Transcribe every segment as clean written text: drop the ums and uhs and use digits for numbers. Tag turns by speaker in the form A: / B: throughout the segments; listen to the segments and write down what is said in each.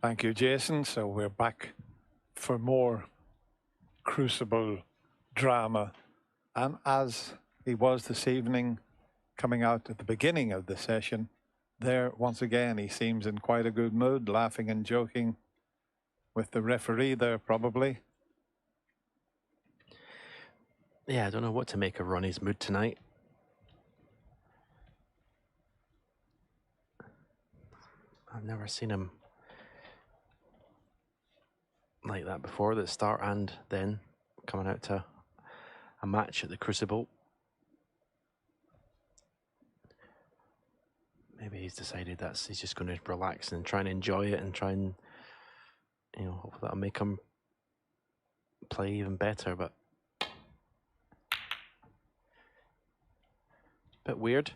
A: Thank you, Jason. So we're back for more crucible drama. And as he was this evening, coming out at the beginning of the session, there once again he seems in quite a good mood, laughing and joking with the referee there probably.
B: Yeah, I don't know what to make of Ronnie's mood tonight. I've never seen him like that before, at the start and then coming out to a match at the Crucible. Maybe he's decided he's just going to relax and try and enjoy it and try and, you know, hopefully that'll make him play even better, but a bit weird.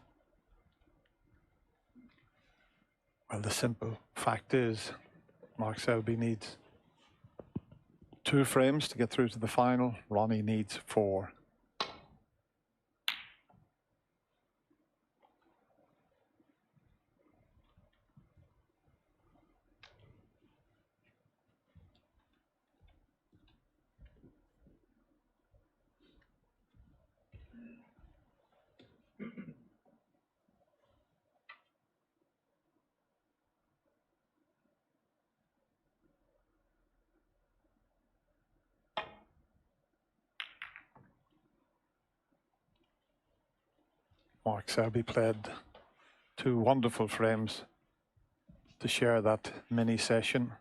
A: Well, the simple fact is Mark Selby needs 2 frames to get through to the final. Ronnie needs 4. Mark Selby played 2 wonderful frames to share that mini session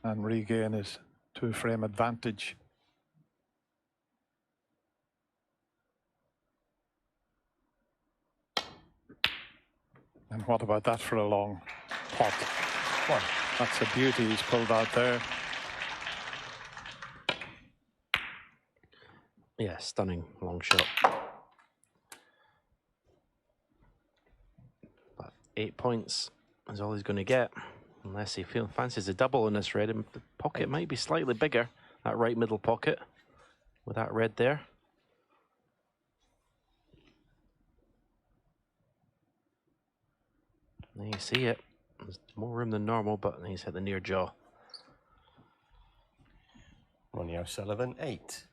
A: and regain his 2-frame advantage. And what about that for a long pot? Well, that's a beauty he's pulled out there.
B: Yeah, stunning long shot. But 8 points is all he's going to get, unless he fancies a double in this red. And the pocket might be slightly bigger, that right middle pocket, with that red there. There you see it. There's more room than normal, but he's hit the near jaw.
C: Ronnie O'Sullivan, 8.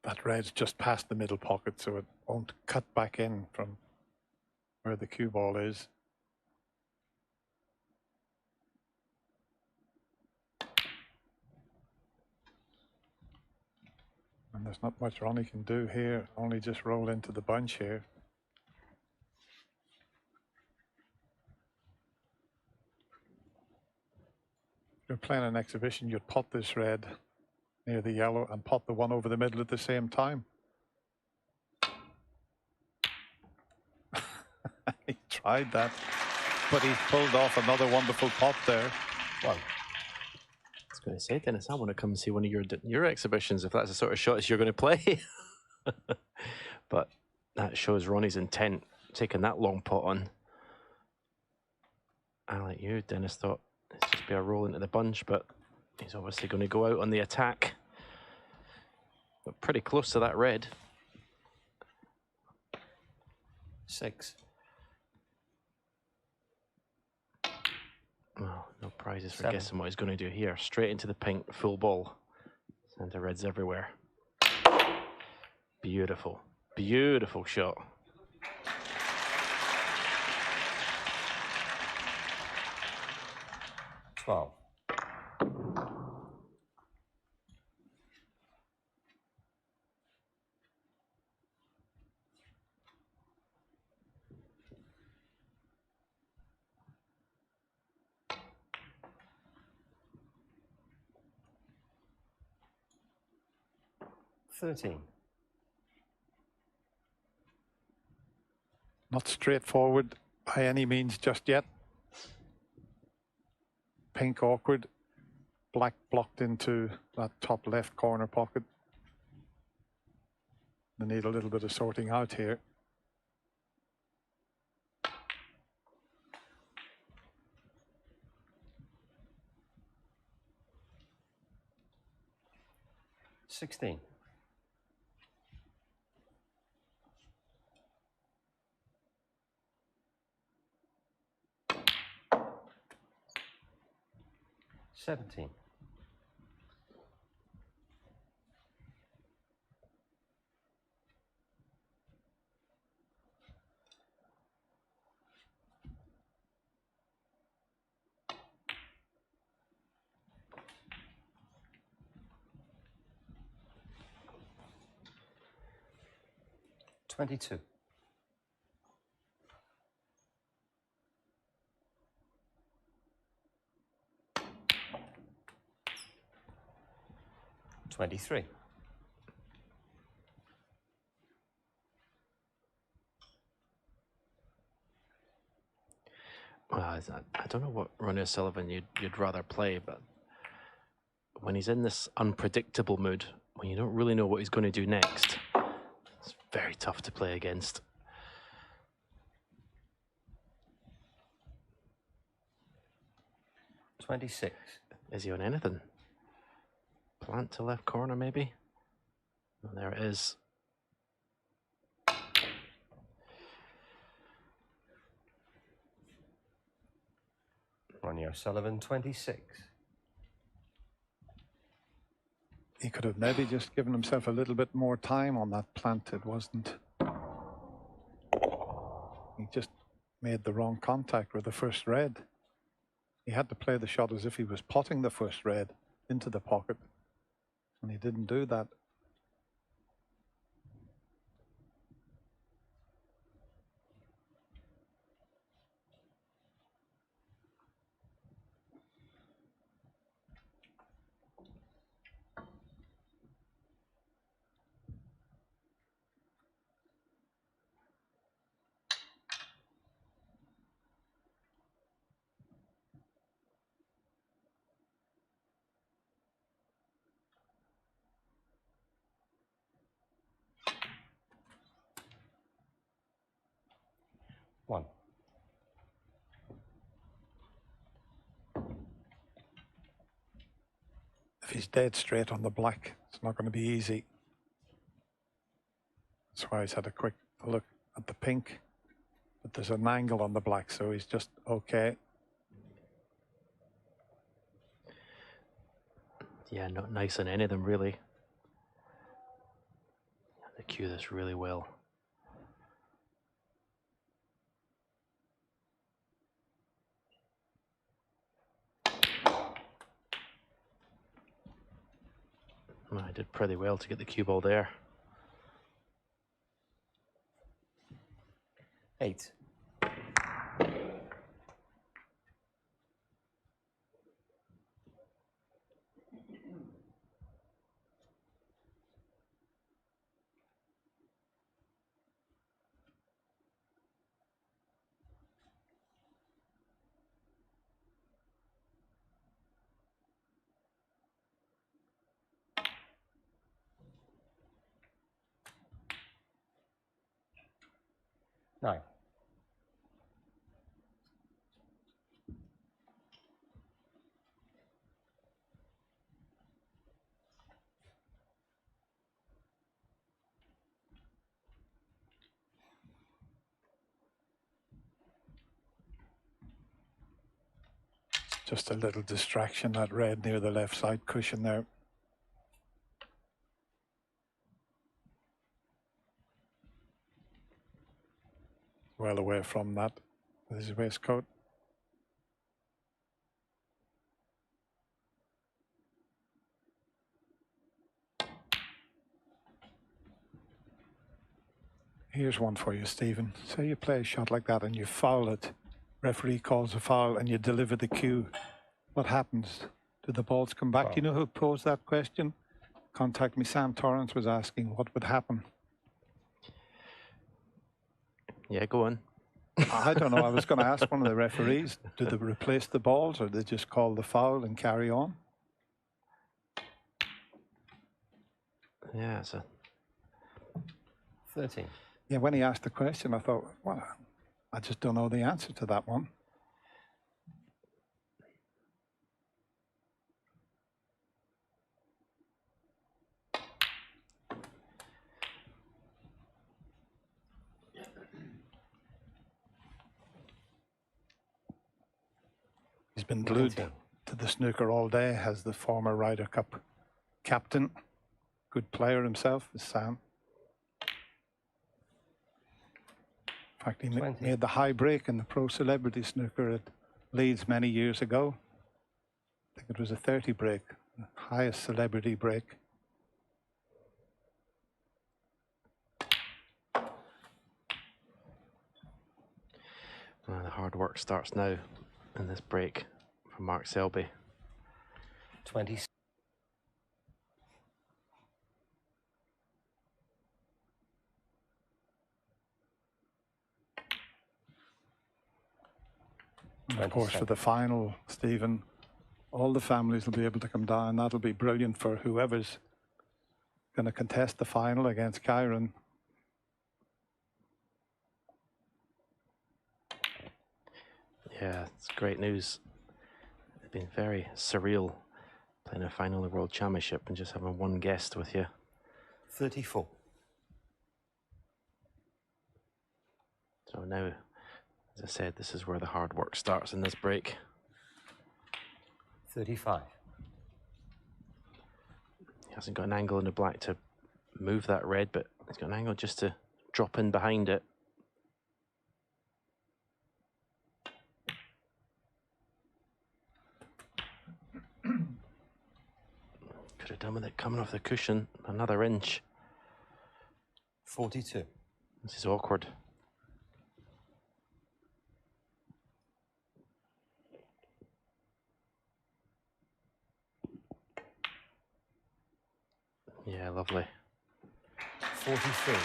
A: That red's just past the middle pocket, so it won't cut back in from where the cue ball is. And there's not much Ronnie can do here, only just roll into the bunch here. If you're playing an exhibition, you'd pot this red near the yellow and pot the one over the middle at the same time. He tried that, but he pulled off another wonderful pot there.
B: Well, I was going to say, Dennis, I want to come and see one of your exhibitions if that's the sort of shots you're going to play. But that shows Ronnie's intent, taking that long pot on. I, like you, Dennis, thought it's just be a roll into the bunch, but he's obviously going to go out on the attack. But pretty close to that red.
C: 6.
B: Oh, no prizes for
C: 7.
B: guessing what he's going to do here. Straight into the pink, full ball. Centre reds everywhere. Beautiful, beautiful shot.
C: $12. $13.
A: Not straightforward by any means just yet. Pink awkward, black blocked into that top left corner pocket. They need a little bit of sorting out here.
C: 16. $17. $22. $23.
B: Well, I don't know what Ronnie O'Sullivan you'd rather play, but when he's in this unpredictable mood, when you don't really know what he's going to do next, it's very tough to play against.
C: $26.
B: Is he on anything? Plant to left corner, maybe? Oh, there it is.
C: Ronnie O'Sullivan, 26.
A: He could have maybe just given himself a little bit more time on that plant. It wasn't. He just made the wrong contact with the first red. He had to play the shot as if he was potting the first red into the pocket, and he didn't do that.
C: One.
A: If he's dead straight on the black, it's not going to be easy. That's why he's had a quick look at the pink, but there's an angle on the black, so he's just okay.
B: Yeah, not nice on any of them, really. They cue this really well. Well, I did pretty well to get the cue ball there.
C: 8. Nine.
A: Just a little distraction, that red near the left side cushion there. Well away from that with his waistcoat. Here's one for you, Stephen. Say you play a shot like that and you foul it. Referee calls a foul and you deliver the cue. What happens? Do the balls come back? Do you know who posed that question? Contact me. Sam Torrance was asking what would happen.
B: Yeah, go on.
A: I don't know. I was going to ask one of the referees, do they replace the balls or do they just call the foul and carry on?
B: Yeah, it's a
C: 13.
A: Yeah, when he asked the question, I thought, well, I just don't know the answer to that one. He's been glued
C: 19.
A: to the snooker all day as the former Ryder Cup captain. Good player himself, is Sam. In fact, he
C: 20.
A: made the high break in the pro celebrity snooker at Leeds many years ago. I think it was a 30 break, the highest celebrity break.
B: The hard work starts now in this break from Mark Selby.
C: 20.
A: And of course, for the final, Stephen, all the families will be able to come down. That'll be brilliant for whoever's going to contest the final against Kyron.
B: Yeah, it's great news. It's been very surreal playing a final of the World Championship and just having one guest with you.
C: 34.
B: So now, as I said, this is where the hard work starts in this break.
C: 35.
B: He hasn't got an angle in the black to move that red, but he's got an angle just to drop in behind it. Could have done with it coming off the cushion another inch.
C: 42.
B: This is awkward. Yeah, lovely.
C: 43.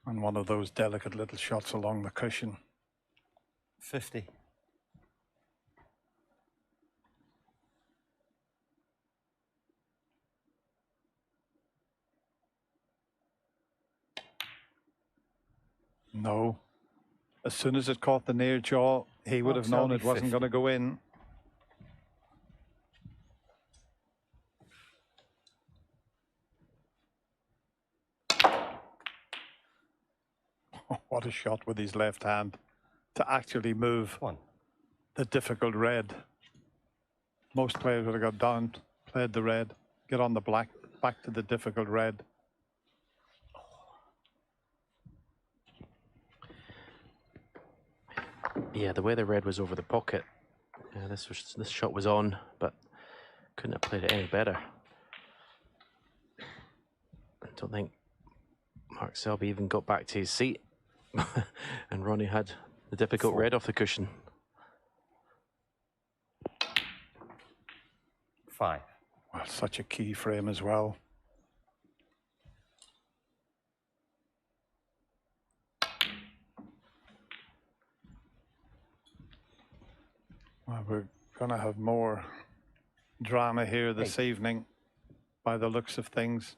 A: And one of those delicate little shots along the cushion.
C: 50.
A: No. As soon as it caught the near jaw, he would have known it wasn't
C: 50.
A: going to go in. What a shot with his left hand to actually move
C: 1.
A: the difficult red. Most players would have got down, played the red, get on the black, back to the difficult red.
B: Yeah, the way the red was over the pocket, yeah, this shot was on, but couldn't have played it any better. I don't think Mark Selby even got back to his seat, and Ronnie had the difficult
C: 4.
B: red off the cushion.
C: 5.
A: Well, such a key frame as well. Well, we're going to have more drama here this evening by the looks of things.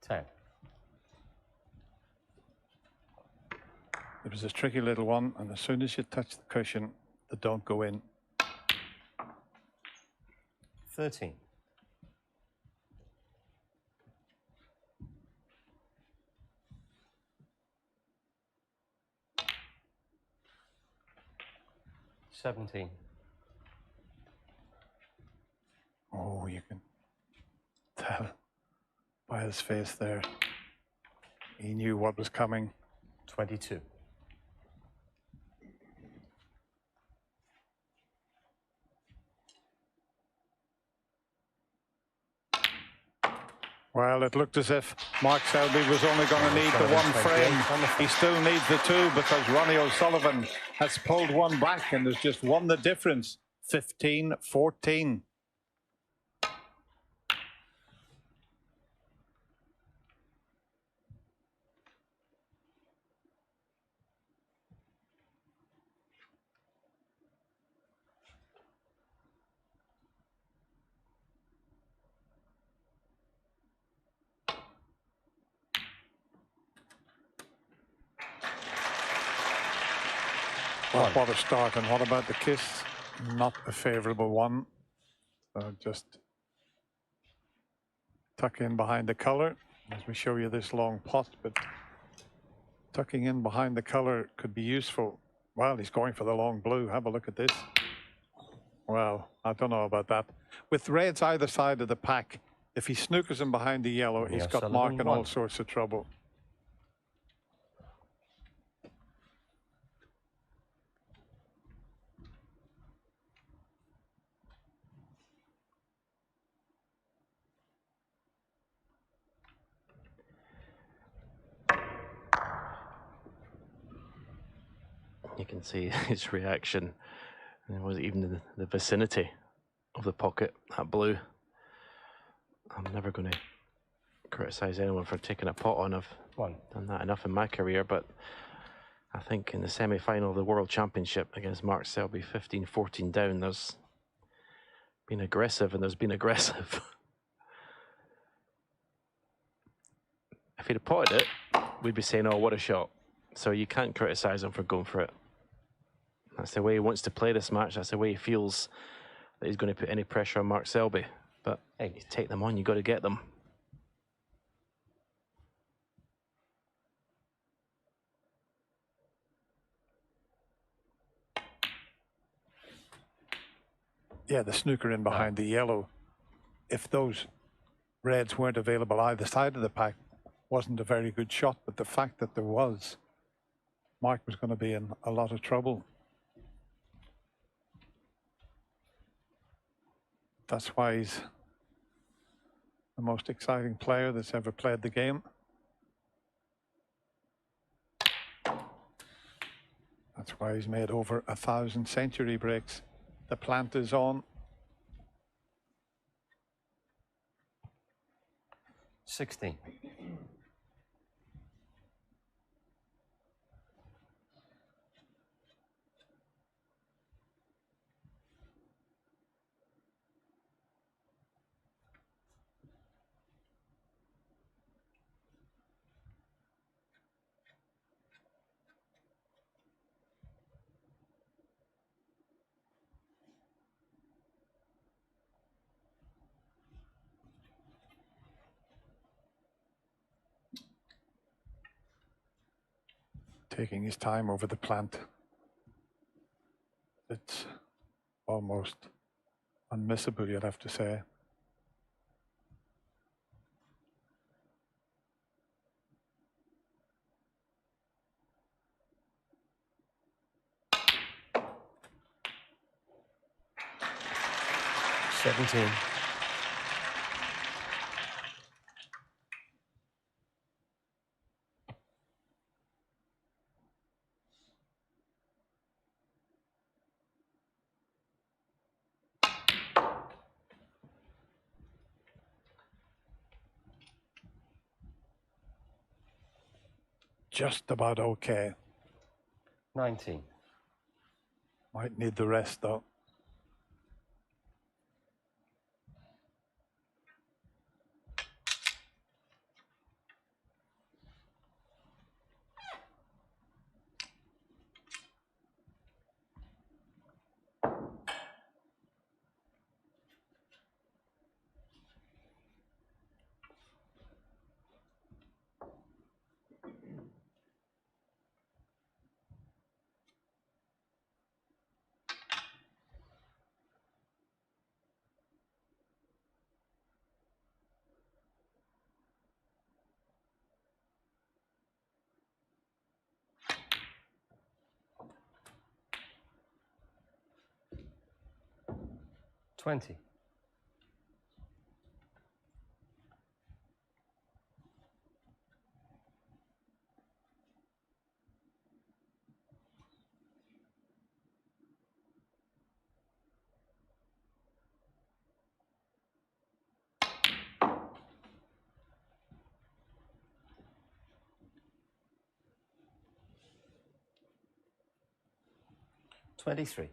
C: 10.
A: It was a tricky little one, and as soon as you touch the cushion, they don't go in.
C: 13. 17.
A: Oh, you can tell by his face there. He knew what was coming.
C: 22.
A: Well, it looked as if Mark Selby was only going to need the one frame. He still needs the two because Ronnie O'Sullivan has pulled one back and has just won the difference. 15-14. Well, what a start. And what about the kiss? Not a favourable one. So just tuck in behind the colour as we show you this long pot, but tucking in behind the colour could be useful. Well, he's going for the long blue. Have a look at this. Well, I don't know about that. With reds either side of the pack, if he snookers him behind the yellow, he's got Mark in all sorts of trouble.
B: You can see his reaction. It wasn't even in the vicinity of the pocket, that blue. I'm never going to criticise anyone for taking a pot on. I've done that enough in my career, but I think in the semi-final of the World Championship against Mark Selby, 15-14 down, there's been aggressive and there's been aggressive. If he'd have potted it, we'd be saying, oh, what a shot. So you can't criticise him for going for it. That's the way he wants to play this match. That's the way he feels that he's going to put any pressure on Mark Selby. But hey, you take them on, you've got to get them.
A: Yeah, the snooker in behind the yellow. If those reds weren't available either side of the pack, wasn't a very good shot. But the fact that there was, Mark was going to be in a lot of trouble. That's why he's the most exciting player that's ever played the game. That's why he's made over 1,000 century breaks. The plant is on.
C: 16.
A: Taking his time over the plant. It's almost unmissable, you'd have to say.
C: $17.
A: Just about okay.
C: 19.
A: Might need the rest though.
C: $20. $23.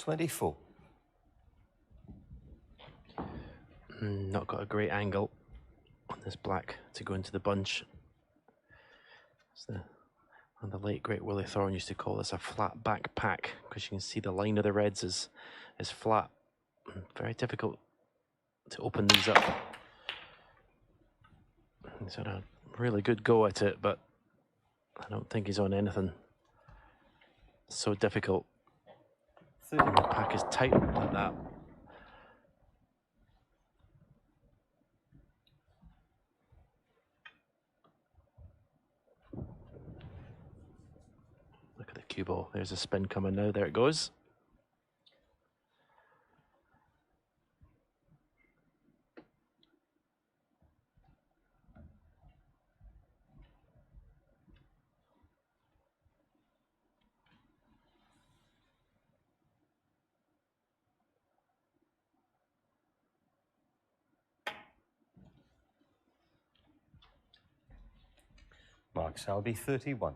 C: 24.
B: Not got a great angle on this black to go into the bunch. And the late great Willie Thorne used to call this a flat back pack, because you can see the line of the reds is flat. Very difficult to open these up. He's had a really good go at it, but I don't think he's on anything so difficult. The pack is tight like that. Look at the cue ball. There's a spin coming now. There it goes.
C: Mark Selby, 31.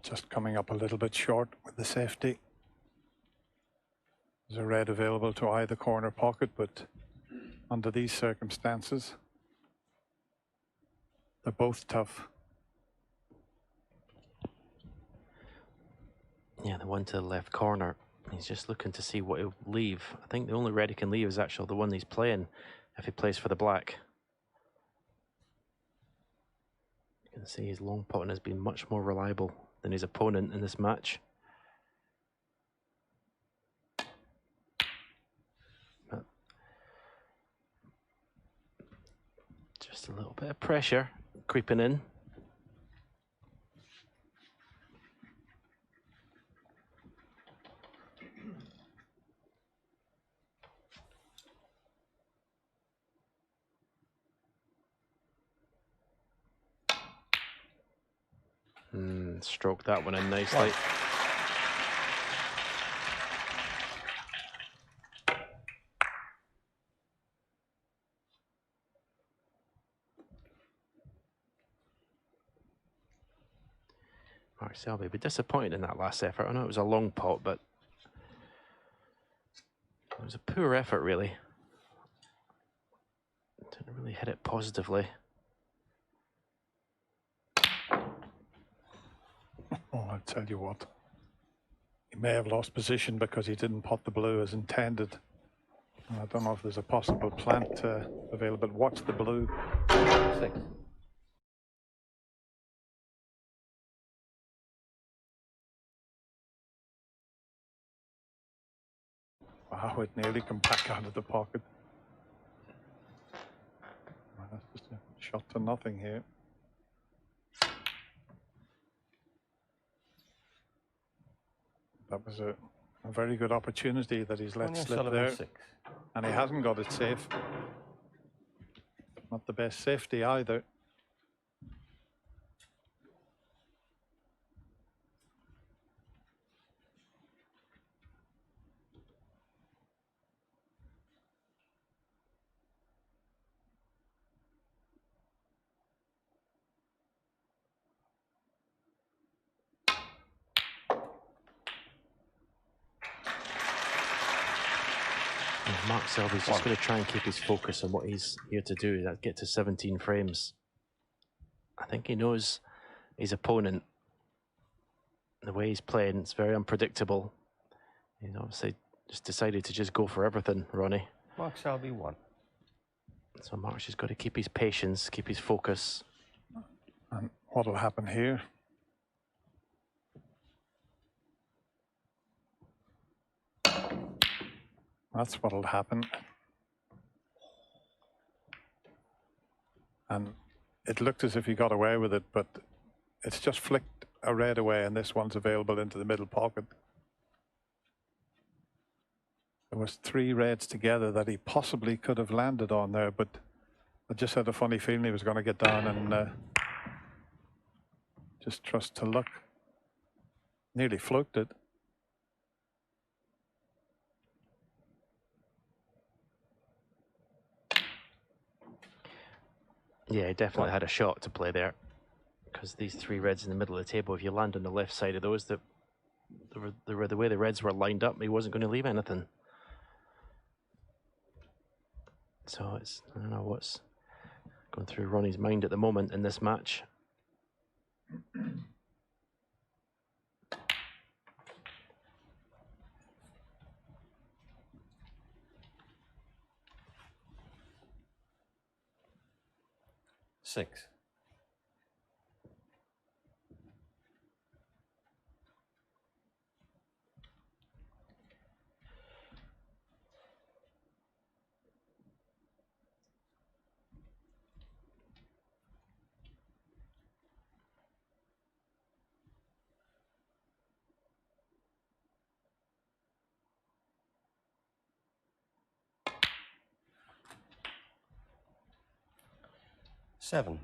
A: Just coming up a little bit short with the safety. There's a red available to either corner pocket, but under these circumstances, they're both tough.
B: Yeah, the one to the left corner, he's just looking to see what he'll leave. I think the only red he can leave is actually the one he's playing, if he plays for the black. You can see his long potting has been much more reliable than his opponent in this match. But just a little bit of pressure creeping in. Stroke that one in nicely. Mark Selby, but disappointed in that last effort. I know it was a long pot, but it was a poor effort, really. Didn't really hit it positively.
A: Oh, I'll tell you what. He may have lost position because he didn't pot the blue as intended. I don't know if there's a possible plant available. Watch the blue.
C: 6.
A: Wow, it nearly come back out of the pocket. That's just a shot to nothing here. That was a very good opportunity that he's let slip there.
C: 6.
A: And he hasn't got it safe. Not the best safety either.
B: Mark Selby's just going to try and keep his focus on what he's here to do, that get to 17 frames. I think he knows his opponent. The way he's playing, it's very unpredictable. He's obviously just decided to just go for everything, Ronnie.
C: Mark Selby, 1.
B: So Mark's just got to keep his patience, keep his focus.
A: And what'll happen here? That's what'll happen. And it looked as if he got away with it, but it's just flicked a red away, and this one's available into the middle pocket. There was 3 reds together that he possibly could have landed on there, but I just had a funny feeling he was going to get down and just trust to luck. Nearly fluked it.
B: Yeah, he definitely had a shot to play there, because these three reds in the middle of the table, if you land on the left side of those, the way the reds were lined up, he wasn't going to leave anything. So it's, I don't know what's going through Ronnie's mind at the moment in this match.
C: Six. Seven.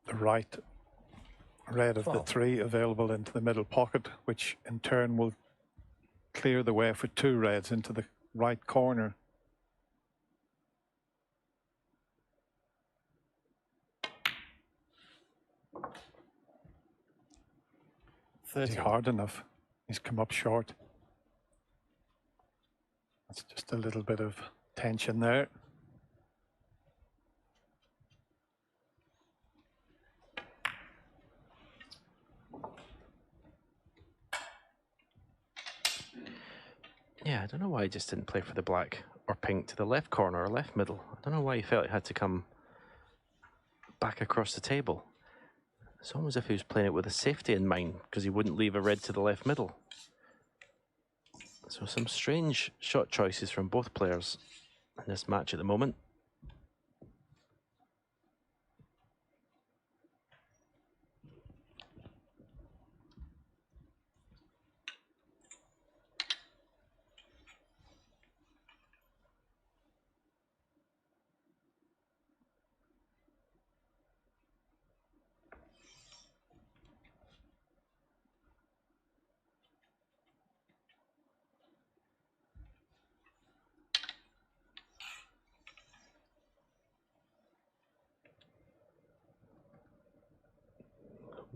A: The right red of the
C: 12.
A: three available into the middle pocket, which in turn will clear the way for two reds into the right corner. Is he hard enough? He's come up short. That's just a little bit of tension there.
B: Yeah, I don't know why he just didn't play for the black or pink to the left corner or left middle. I don't know why he felt he had to come back across the table. It's almost as if he was playing it with a safety in mind, because he wouldn't leave a red to the left middle. So some strange shot choices from both players in this match at the moment.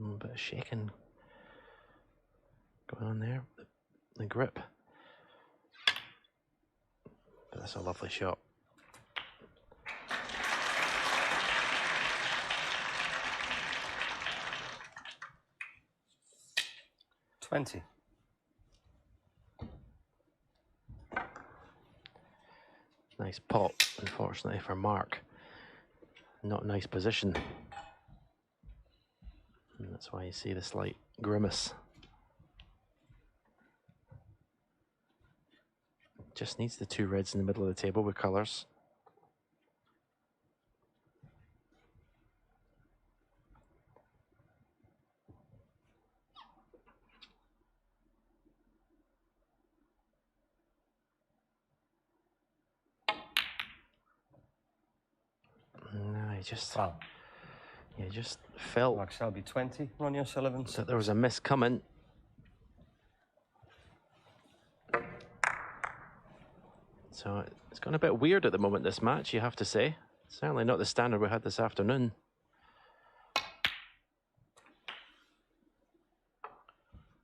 B: A bit of shaking going on there. The grip. But that's a lovely shot.
C: $20.
B: Nice pot, unfortunately, for Mark. Not a nice position. And that's why you see the slight grimace. Just needs the two reds in the middle of the table with colours. No, he just...
C: Wow.
B: Yeah, just felt
C: Mark Selby 20, Ronnie O'Sullivan.
B: that there was a miss coming. So it's gone a bit weird at the moment, this match, you have to say. Certainly not the standard we had this afternoon.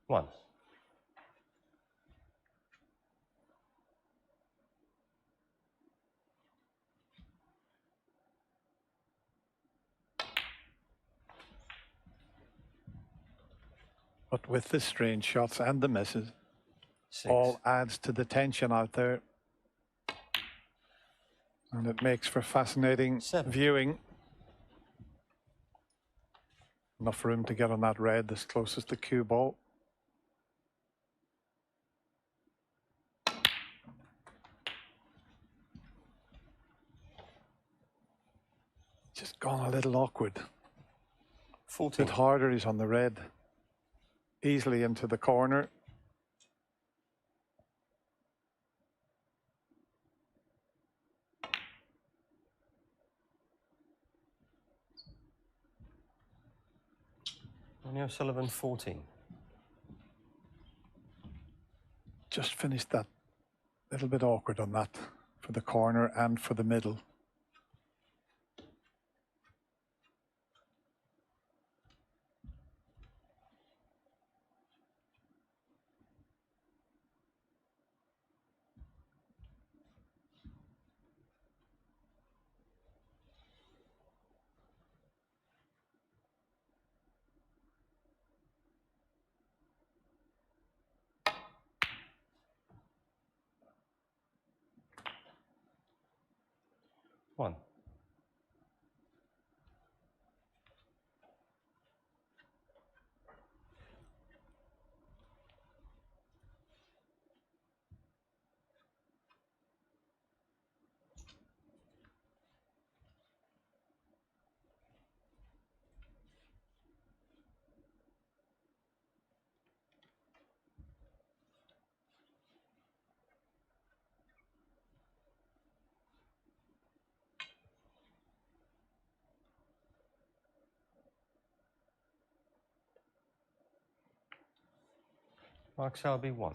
C: One.
A: But with the strange shots and the misses,
C: Six.
A: all adds to the tension out there. And it makes for fascinating viewing. Enough room to get on that red that's closest to cue ball. Just gone a little awkward.
C: 14.
A: A bit harder. He's on the red. Easily into the corner.
C: Ronnie O'Sullivan, 14.
A: Just finished that. Little bit awkward on that for the corner and for the middle.
C: One. Mark Selby, 1.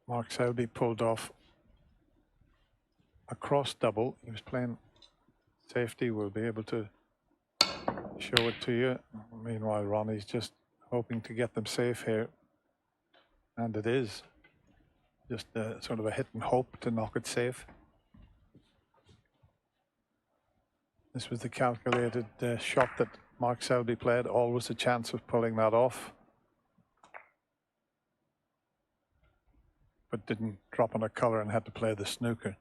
A: Mark Selby pulled off a cross double. He was playing safety. We'll be able to show it to you. Meanwhile, Ronnie's just hoping to get them safe here. And it is. Just sort of a hit and hope to knock it safe. This was the calculated shot that Mark Selby played. Always a chance of pulling that off. But didn't drop on a colour and had to play the snooker.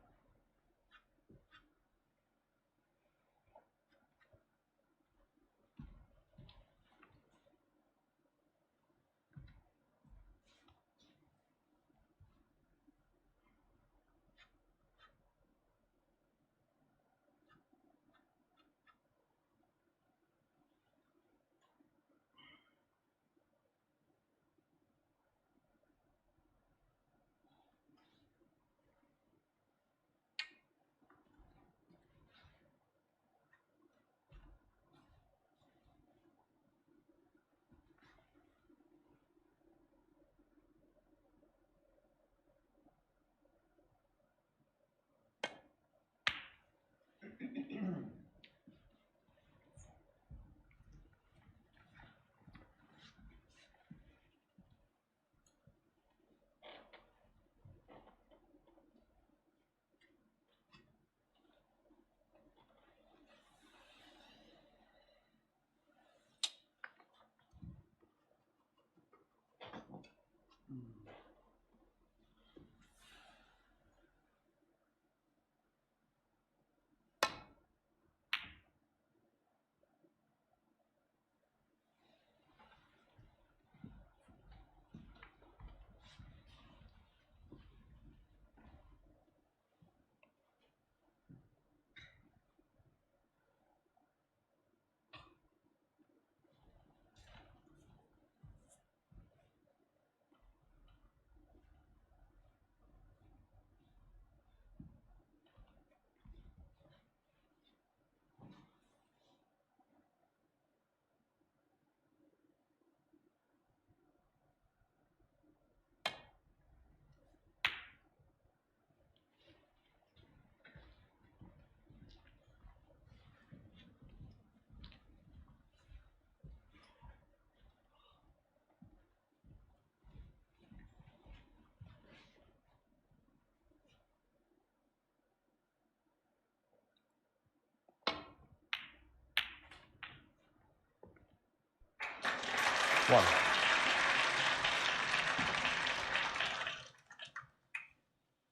A: One.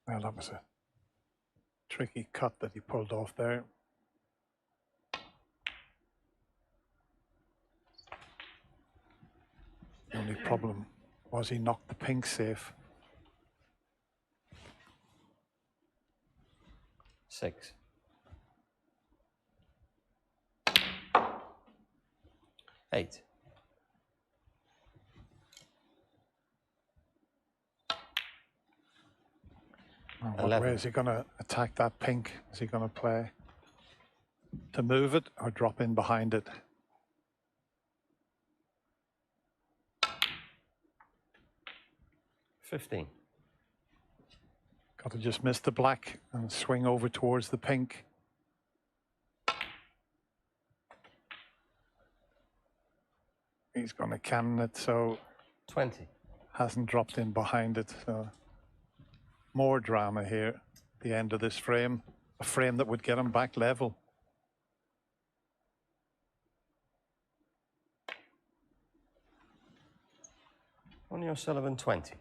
A: Well, that was a tricky cut that he pulled off there. The only problem was he knocked the pink safe.
C: 6. 8.
A: What
C: 11.
A: way is he going to attack that pink? Is he going to play to move it or drop in behind it?
C: $15.
A: Got to just miss the black and swing over towards the pink. He's going to cannon it, so
C: 20.
A: hasn't dropped in behind it. So more drama here at the end of this frame, a frame that would get him back level.
C: Ronnie O'Sullivan 20.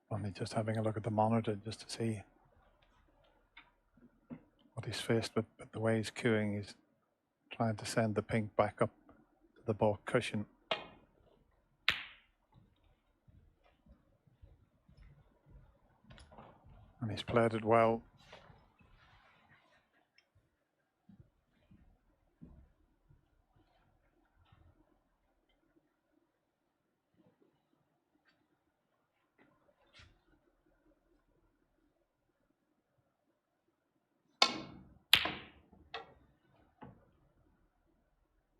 A: Only just having a look at the monitor just to see what he's faced with, but the way he's queuing, he's trying to send the pink back up to the ball cushion. And he's played it well.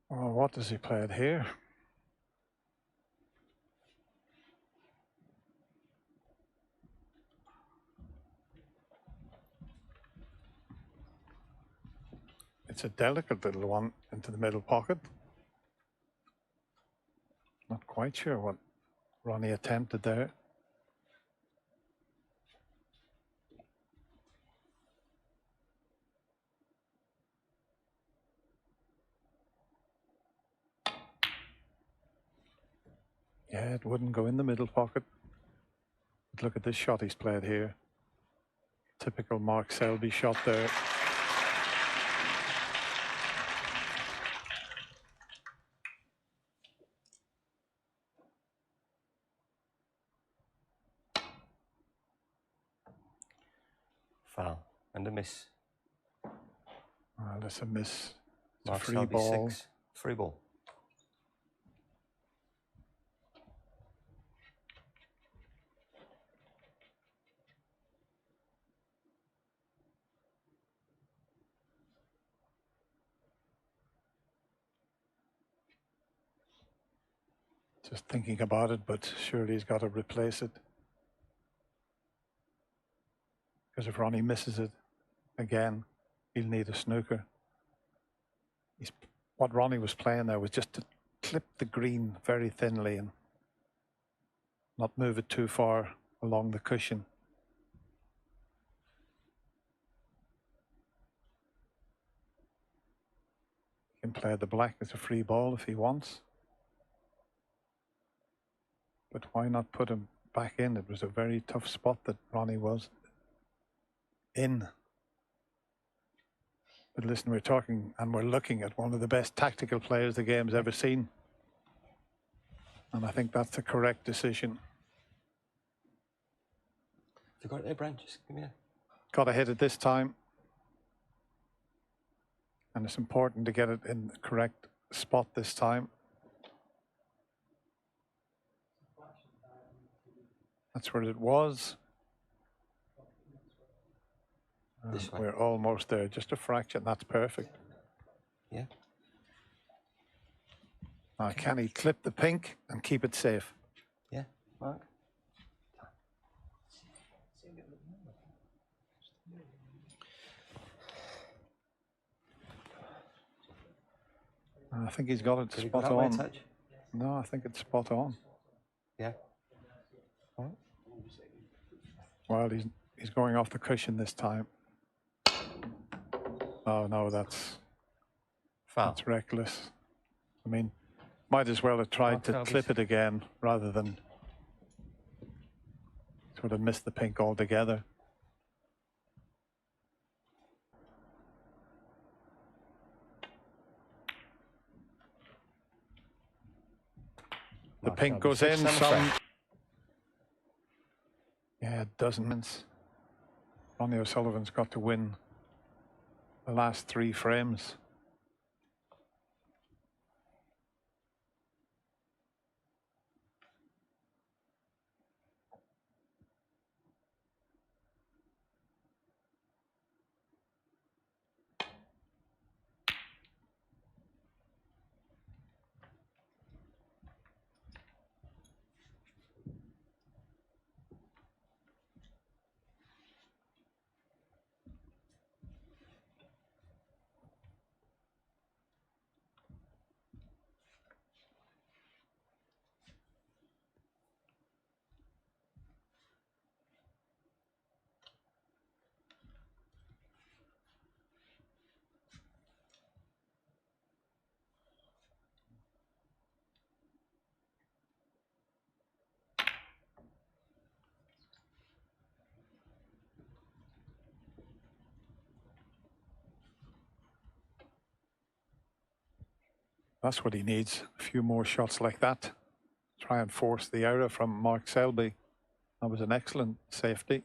A: Well, what does he play it here? It's a delicate little one into the middle pocket. Not quite sure what Ronnie attempted there. Yeah, it wouldn't go in the middle pocket. But look at this shot he's played here. Typical Mark Selby shot there.
C: Foul and a miss.
A: Well, that's a miss. It's
C: Mark
A: a free
C: Selby
A: ball.
C: 6. Free ball.
A: Just thinking about it, but surely he's got to replace it. Because if Ronnie misses it again, he'll need a snooker. What Ronnie was playing there was just to clip the green very thinly and not move it too far along the cushion. He can play the black as a free ball if he wants. But why not put him back in? It was a very tough spot that Ronnie was in. But listen, we're talking and we're looking at one of the best tactical players the game's ever seen. And I think that's the correct decision.
C: Have you got it there, Brent? Just give me a...
A: Got to hit it this time. And it's important to get it in the correct spot this time. That's where it was.
C: This way.
A: We're almost there, just a fraction. That's perfect.
C: Yeah.
A: Now, can he clip the pink and keep it safe?
C: Yeah, Mark.
A: I think he's got it
C: Did he go
A: spot
C: that way,
A: on.
C: touch?
A: No, I think it's spot on.
C: Yeah. All right.
A: Well, he's going off the cushion this time. Oh no, that's
C: Foul.
A: that's reckless. I mean, might as well have tried to clip it again rather than sort of miss the pink altogether. The
C: Mark
A: pink
C: Selby,
A: goes
C: six,
A: in.
C: Summer
A: Some.
C: frame.
A: Yeah, dozens. Ronnie O'Sullivan's got to win the last 3 frames. That's what he needs. A few more shots like that. Try and force the error from Mark Selby. That was an excellent safety.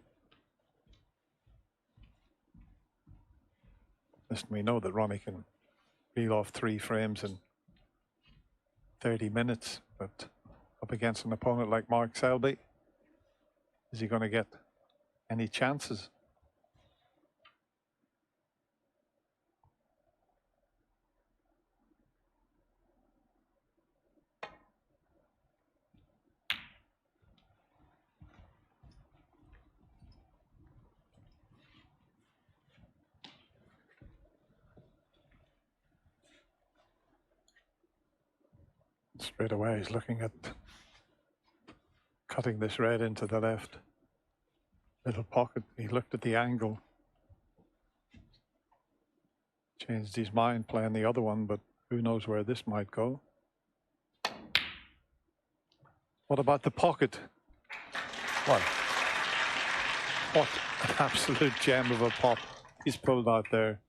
A: Listen, we know that Ronnie can reel off 3 frames in 30 minutes, but up against an opponent like Mark Selby, is he going to get any chances? Straight away, he's looking at cutting this red into the left little pocket. He looked at the angle, changed his mind playing the other one, but who knows where this might go. What about the pocket?
C: One.
A: What an absolute gem of a pop he's pulled out there.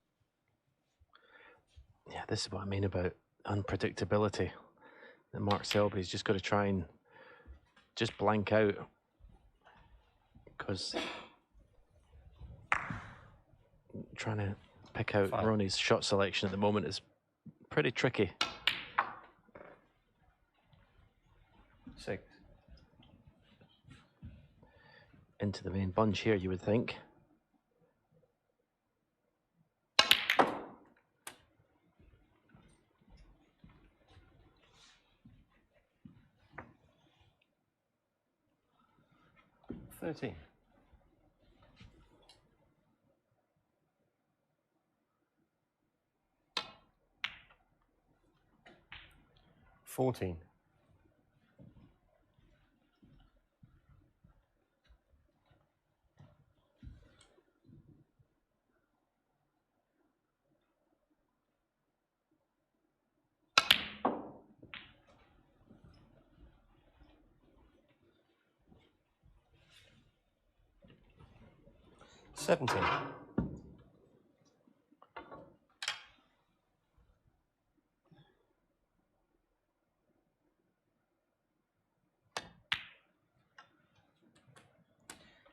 B: Yeah, this is what I mean about unpredictability. And Mark Selby's just got to try and just blank out, because trying to pick out Ronnie's shot selection at the moment is pretty tricky.
C: 6.
B: Into the main bunch here, you would think.
C: $13. 14. 17.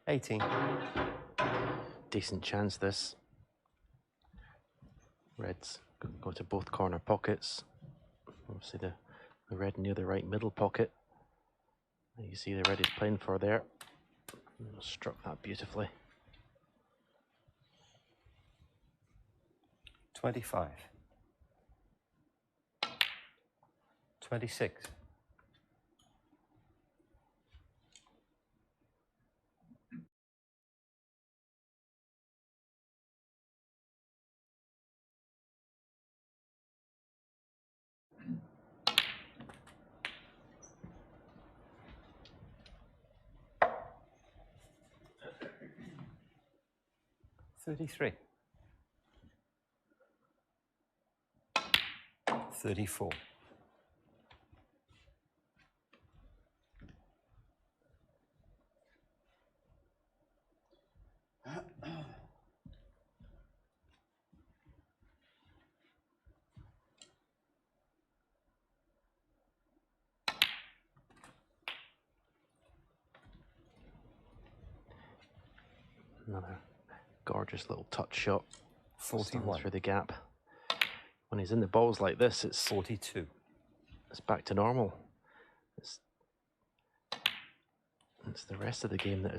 C: 18.
B: Decent chance this. Reds go to both corner pockets. Obviously the red near the right middle pocket. You see the red is playing for there. Struck that beautifully.
C: 25. 26. 33. 34.
B: Another gorgeous little touch shot.
C: 41.
B: Through the gap. When he's in the balls like this, it's
C: 42.
B: It's back to normal. It's the rest of the game that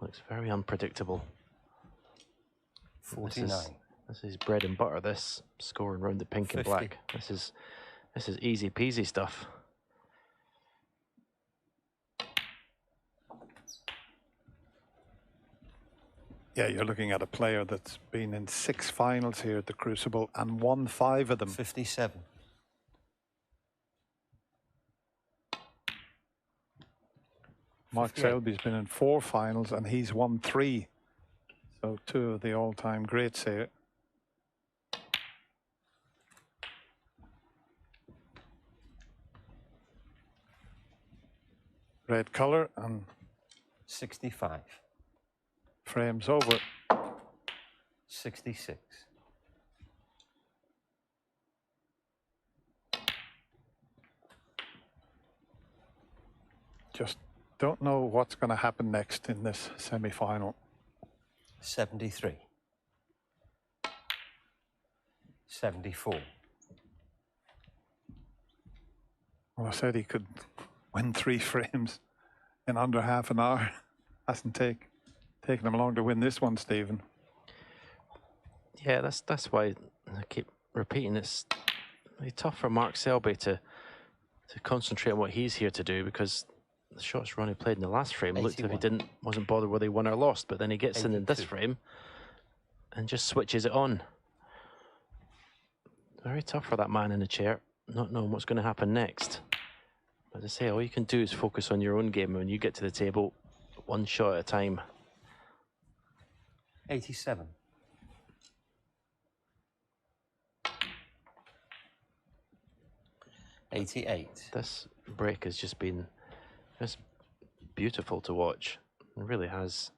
B: looks very unpredictable.
C: 49.
B: This is bread and butter. This scoring around the pink
C: 50.
B: and black. This is easy peasy stuff.
A: Yeah, you're looking at a player that's been in 6 finals here at the Crucible and won 5 of them.
C: 57.
A: Mark Selby's been in 4 finals and he's won 3. So 2 of the all-time greats here. Red color and
C: 65.
A: frames over.
C: 66.
A: Just don't know what's going to happen next in this semi-final.
C: 73. 74.
A: Well, I said he could win 3 frames in under half an hour. Hasn't taken him long to win this one, Stephen.
B: Yeah, that's why I keep repeating it's really tough for Mark Selby to concentrate on what he's here to do, because the shots Ronnie played in the last frame
C: 81.
B: looked if he wasn't bothered whether he won or lost, but then he gets
C: 82.
B: in this frame and just switches it on. Very tough for that man in the chair, not knowing what's going to happen next. As I say, all you can do is focus on your own game. When you get to the table, one shot at a time.
C: 87. 88.
B: This break has just been beautiful to watch. It really has.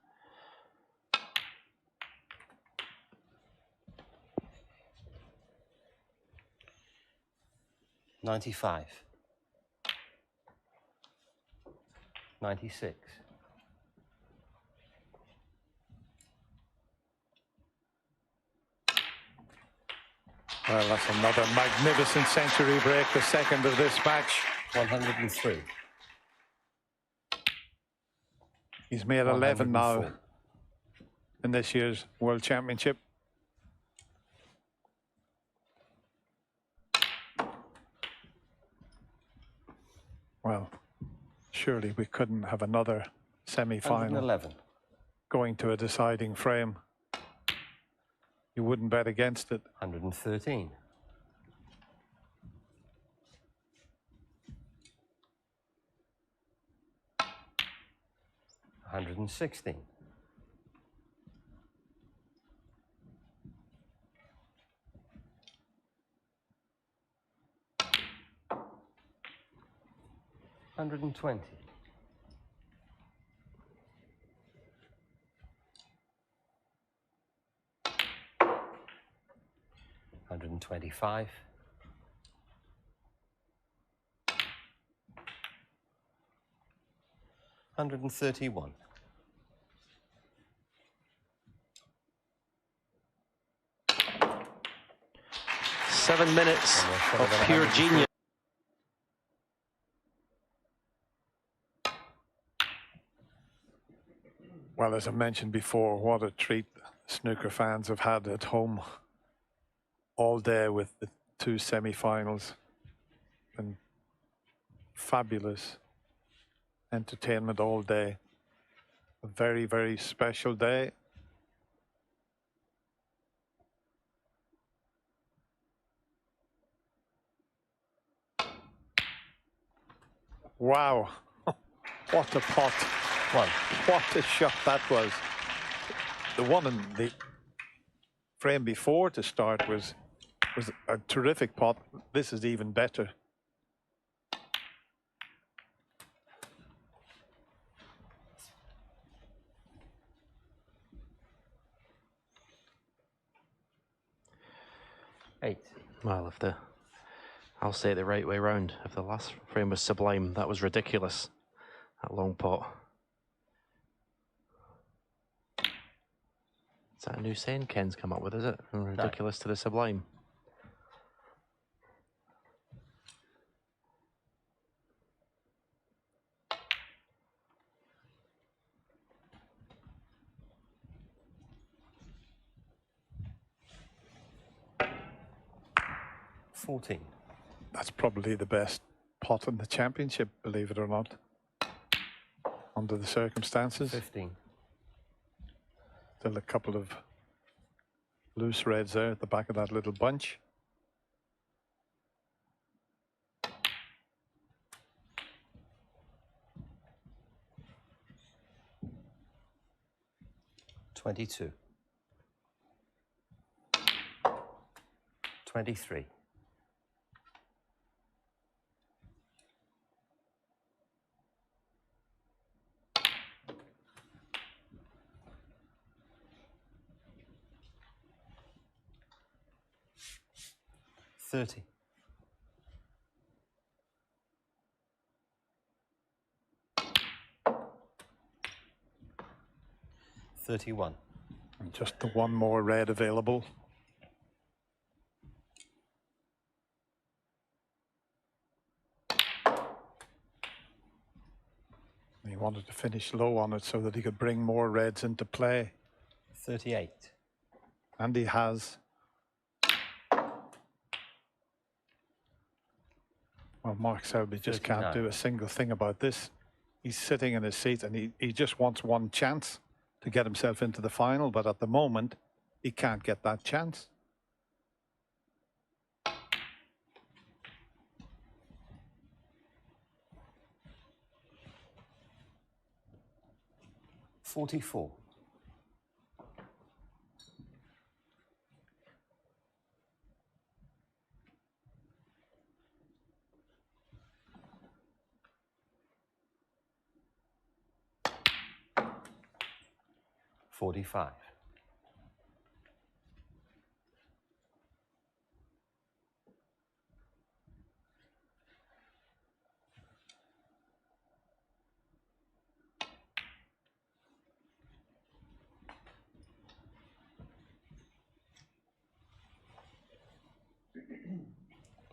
C: $95. 96.
A: Well, that's another magnificent century break, the second of this match.
C: 103.
A: He's made 11 now
C: 104.
A: in this year's World Championship. Well, surely we couldn't have another semi-final
C: 111.
A: going to a deciding frame. You wouldn't bet against it.
C: 113. 116. 120. 125. 131.
B: 7 minutes of pure genius.
A: Well, as I mentioned before, what a treat snooker fans have had at home all day with the 2 semi-finals, and fabulous entertainment all day. A very, very special day. Wow, what a pot. What a shot that was. The one in the frame before to start was a terrific pot. This is even better.
B: Well, I'll say it the right way round. If the last frame was sublime, that was ridiculous. That long pot. Is that a new saying Ken's come up with, is it? From ridiculous to the sublime.
A: That's probably the best pot in the championship, believe it or not, under the circumstances.
C: 15.
A: Still a couple of loose reds there at the back of that little bunch.
C: $22. 23. $30. 31.
A: And just the one more red available. He wanted to finish low on it so that he could bring more reds into play.
C: 38.
A: And he has. Well, Mark Selby just
C: 39.
A: can't do a single thing about this. He's sitting in his seat and he just wants one chance to get himself into the final, but at the moment, he can't get that chance.
C: $44. 45.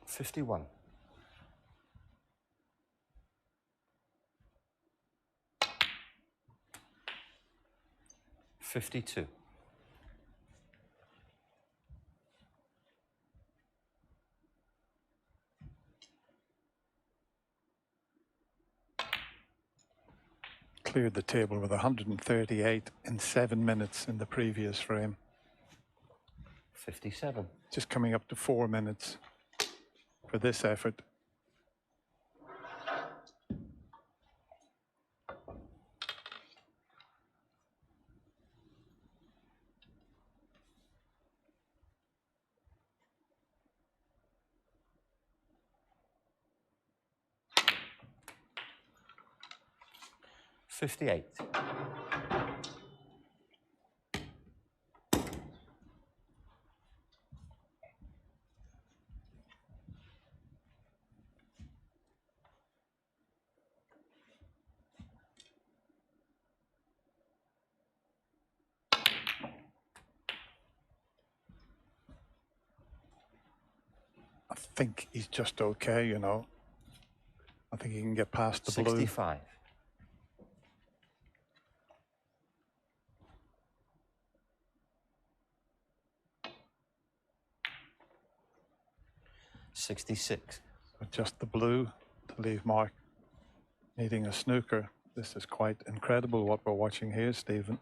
C: 51. 52.
A: 'Cleared the table with 138 in 7 minutes in the previous frame.
C: 57.
A: Just coming up to 4 minutes for this effort.
C: $58.
A: I think he's just okay, you know. I think he can get past the blue.
C: 65. 66.
A: Just the blue to leave Mark needing a snooker. This is quite incredible what we're watching here, Stephen.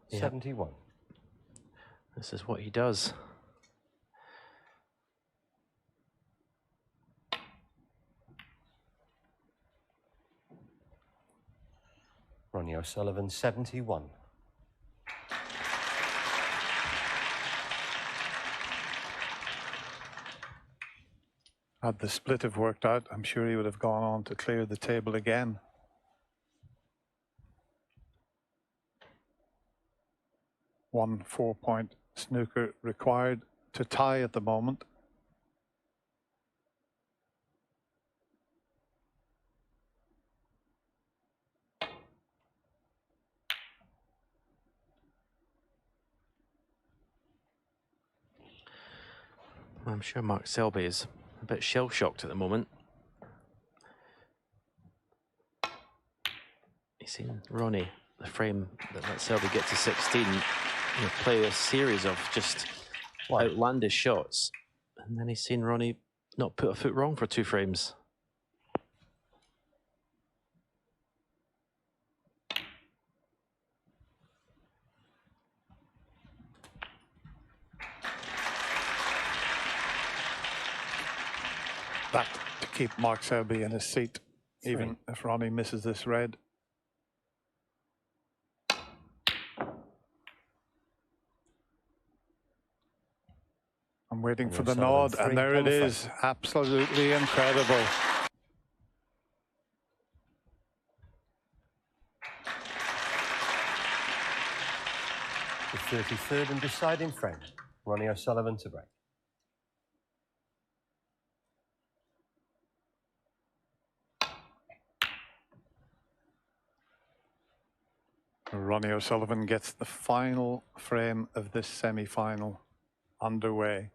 B: Yeah.
C: 71.
B: This is what he does.
C: Ronnie O'Sullivan, 71.
A: Had the split have worked out, I'm sure he would have gone on to clear the table again. One 4-point snooker required to tie at the moment.
B: I'm sure Mark Selby is a bit shell-shocked at the moment. He's seen Ronnie, the frame that let Selby get to 16, play a series of just outlandish shots. And then he's seen Ronnie not put a foot wrong for 2 frames.
A: That to keep Mark Selby in his seat, even if Ronnie misses this red. I'm waiting for the nod, and there it is. Absolutely incredible.
C: The 33rd and deciding frame. Ronnie O'Sullivan to break.
A: Ronnie O'Sullivan gets the final frame of this semi-final underway.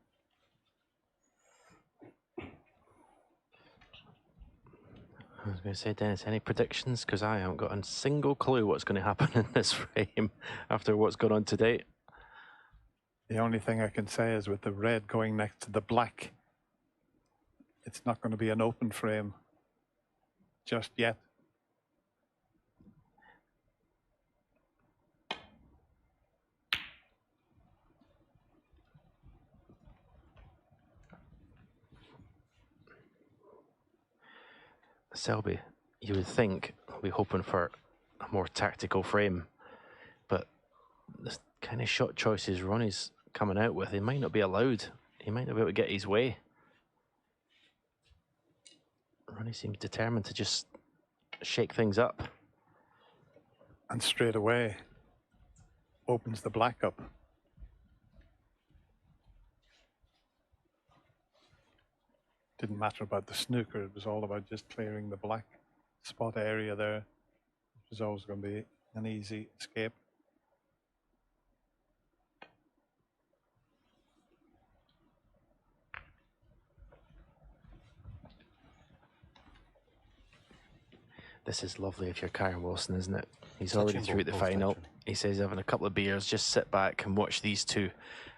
B: I was going to say, Dennis, any predictions? Because I haven't got a single clue what's going to happen in this frame after what's gone on to date.
A: The only thing I can say is with the red going next to the black, it's not going to be an open frame just yet.
B: Selby, you would think, will be hoping for a more tactical frame, but the kind of shot choices Ronnie's coming out with, he might not be allowed. He might not be able to get his way. Ronnie seems determined to just shake things up.
A: And straight away opens the black up. Didn't matter about the snooker, it was all about just clearing the black spot area there, which was always going to be an easy escape.
B: This is lovely if you're Karen Wilson, isn't it? He's already through the final. He says he's having a couple of beers, just sit back and watch these two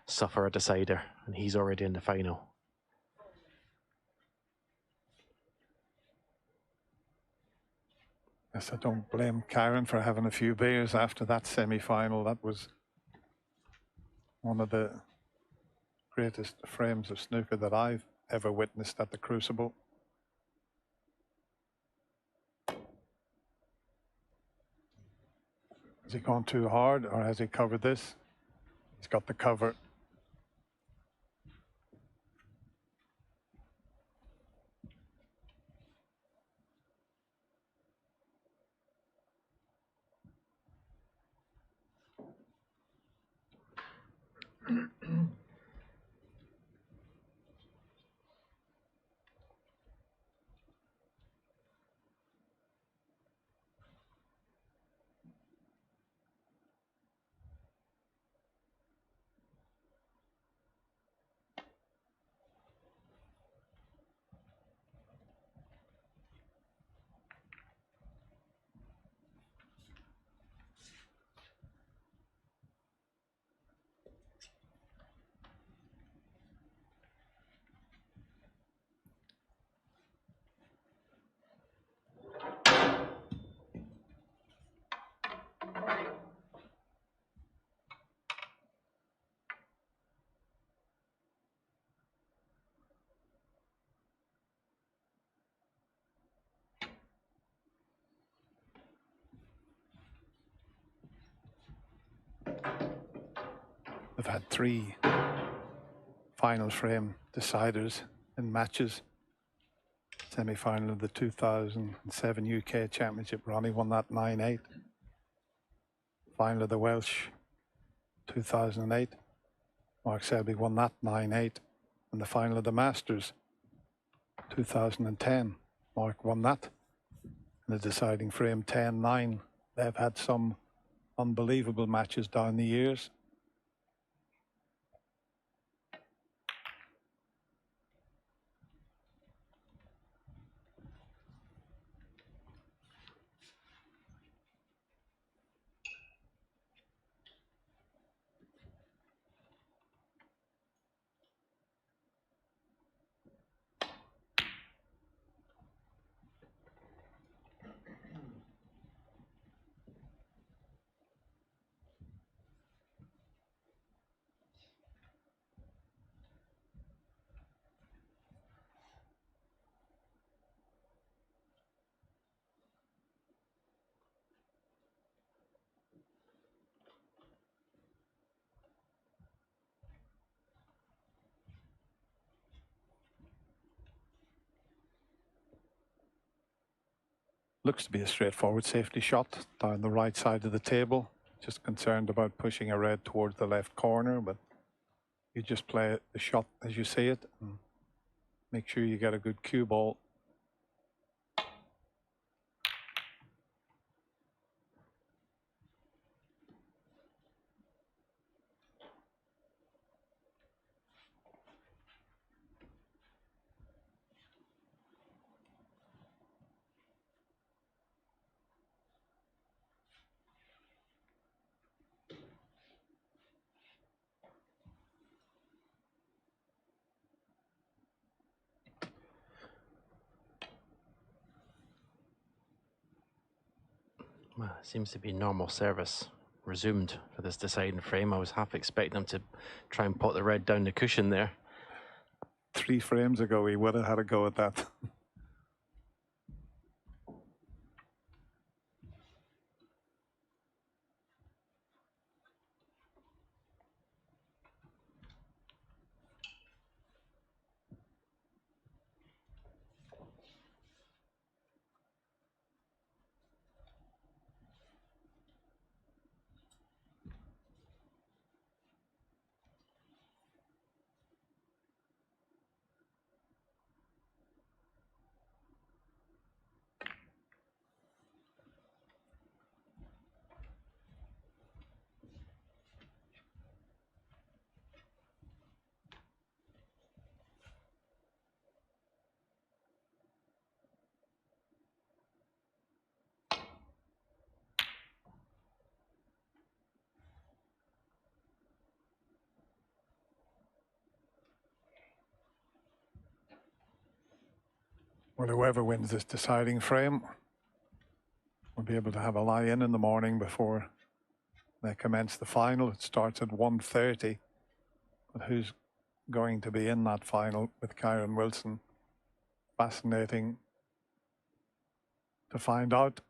B: suffer a decider, and he's already in the final.
A: Yes, I don't blame Karen for having a few beers after that semi-final. That was one of the greatest frames of snooker that I've ever witnessed at the Crucible. Has he gone too hard, or has he covered this? He's got the cover. They've had 3 final frame deciders in matches. Semi-final of the 2007 UK Championship, Ronnie won that 9-8. Final of the Welsh 2008, Mark Selby won that 9-8 in the final of the Masters 2010. Mark won that in the deciding frame 10-9. They've had some unbelievable matches down the years. Looks to be a straightforward safety shot down the right side of the table. Just concerned about pushing a red towards the left corner, but you just play the shot as you see it and make sure you get a good cue ball.
B: Well, it seems to be normal service resumed for this deciding frame. I was half expecting him to try and pot the red down the cushion there.
A: 3 frames ago, he would have had a go at that. Well, whoever wins this deciding frame will be able to have a lie-in the morning before they commence the final. It starts at 1:30. But who's going to be in that final with Kyron Wilson? Fascinating to find out.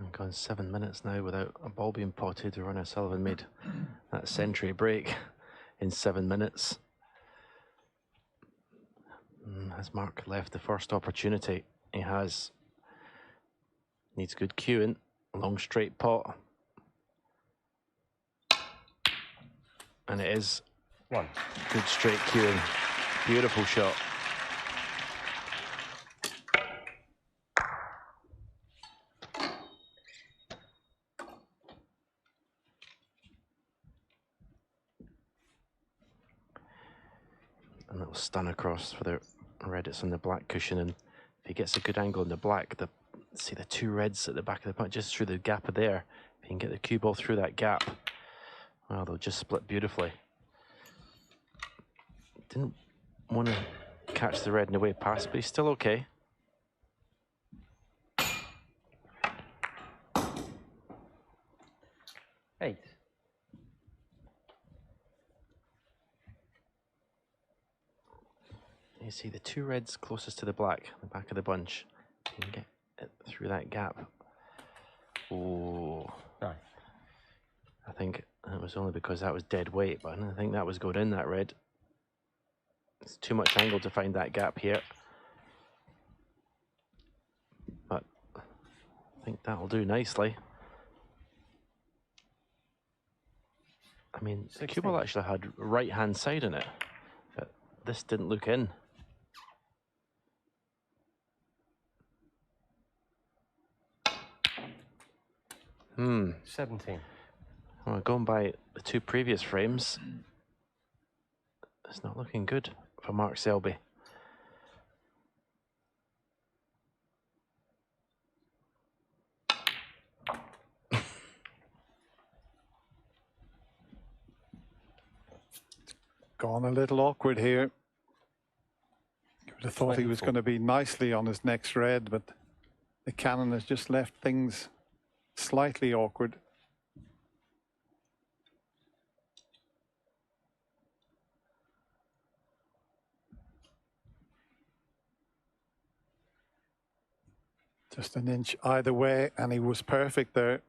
B: We've gone 7 minutes now without a ball being potted. Ronnie O'Sullivan made that century break in 7 minutes. Has Mark left the first opportunity? He has. Needs good cueing. Long straight pot. And it is.
C: One.
B: Good straight cueing. Beautiful shot. And that'll stun across for the red. It's on the black cushion, and if he gets a good angle on the black, see the 2 reds at the back of the putt, just through the gap of there. If he can get the cue ball through that gap, well, they'll just split beautifully. Didn't want to catch the red in the way past, but he's still okay.
C: Eight.
B: You see the 2 reds closest to the black, the back of the bunch. You can get it through that gap. Oh,
C: Nine.
B: I think it was only because that was dead weight, but I don't think that was going in, that red. It's too much angle to find that gap here. But I think that'll do nicely. I mean, the
C: 16.
B: cue ball actually had right-hand side in it, but this didn't look in. Hmm.
C: 17.
B: Well, going by the two previous frames, it's not looking good for Mark Selby.
A: Gone a little awkward here. You would have thought he was
C: 24.
A: going to be nicely on his next red, but the cannon has just left things slightly awkward. Just an inch either way, and he was perfect there.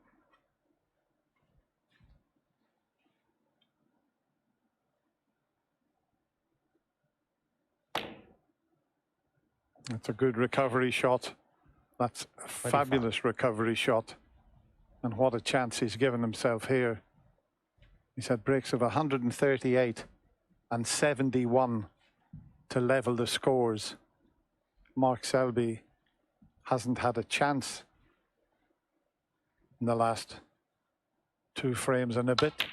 A: That's a good recovery shot. That's a
C: 25.
A: fabulous recovery shot. And what a chance he's given himself here. He's had breaks of 138 and 71 to level the scores. Mark Selby hasn't had a chance in the last two frames and a bit.